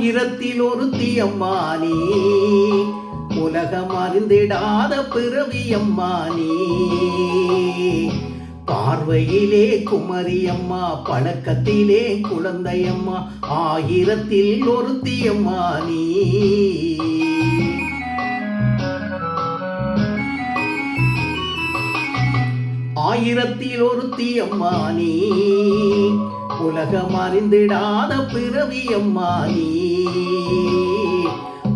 ஆயிரத்தில் ஒருத்தி அம்மா நீ, உலகம் அறிந்திடாத பிறவி அம்மா நீ. பார்வையிலே குமரியம்மா, பழக்கத்திலே குழந்தையம்மா, ஆயிரத்தில் ஒருத்தி அம்மா நீ. ஆயிரத்தில் ஒருத்தி அம்மா நீ, உலகம் அறிந்திடாத பிறவி அம்மா நீ.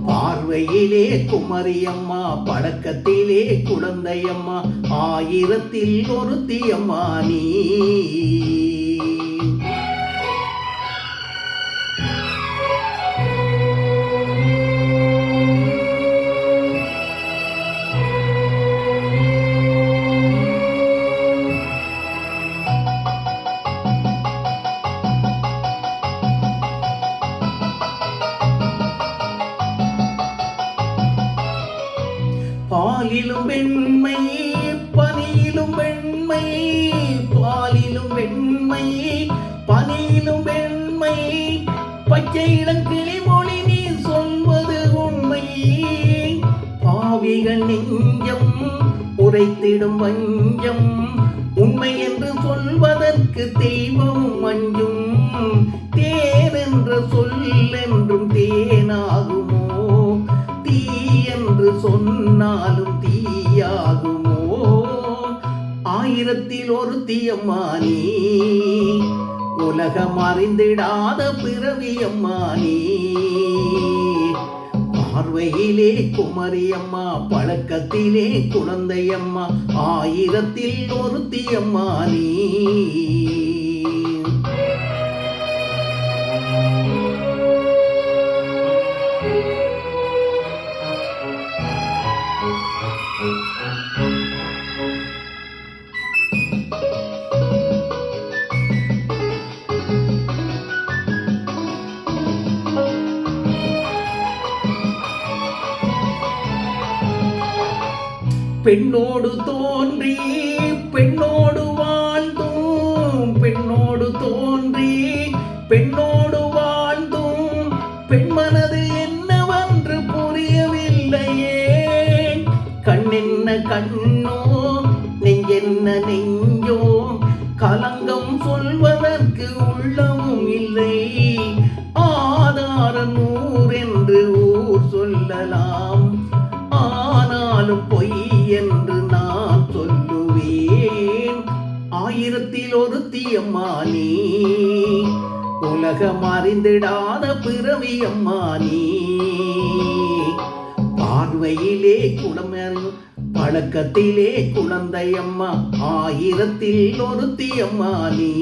பார்வையிலே குமரியம்மா, பழக்கத்திலே குழந்தையம்மா, ஆயிரத்தில் ஒருத்தி அம்மா நீ. பாலிலும் வெண்மை பனியிலும் வெண்மை, பாலிலும் வெண்மை பனியிலும் வெண்மை, பச்சை இளங்கிளி மொழி நீ சொல்வது உண்மை. பாவிகள் நெஞ்சம் உரைத்திடும் வஞ்சம், உண்மை என்று சொல்வதற்கு தெய்வம் அஞ்சும். தேன் என்ற சொல் என்றும் தேனாகுமோ, தீ என்று சொன்னாலும் தீயாகுமோ. ஆயிரத்தில் ஒருத்தி அம்மா நீ, உலகம் அறிந்திடாத பிறவி அம்மா நீ. பார்வையிலே குமரியம்மா, பழக்கத்திலே குழந்தையம்மா, ஆயிரத்தில் ஒருத்தி அம்மா நீ. பெண்ணோடு தோன்றி பெண்ணோடு வாழ்ந்தும், பெண்ணோடு தோன்றி பெண்ணோடு வாழ்ந்தும், பெண்மனது என்னவென்று புரியவில்லையே. கண்ணென்ன கண்ணோ, நெஞ்சென்ன நெஞ்சோ, கலங்கம் சொல்வதற்கு உள்ளமும் இல்லை. ஆதார நூறு என்று ஊர் சொல்லலாம், ஆனாலும் பொய் என்று நான் சொல்லுவேன். ஆயிரத்தில் ஒருத்தி அம்மா நீ, உலகம் அறிந்திடாத பிறவி அம்மா நீ. பார்வையிலே குழந்தை, பழக்கத்திலே குழந்தையம்மா, ஆயிரத்தில் ஒருத்தி அம்மா நீ.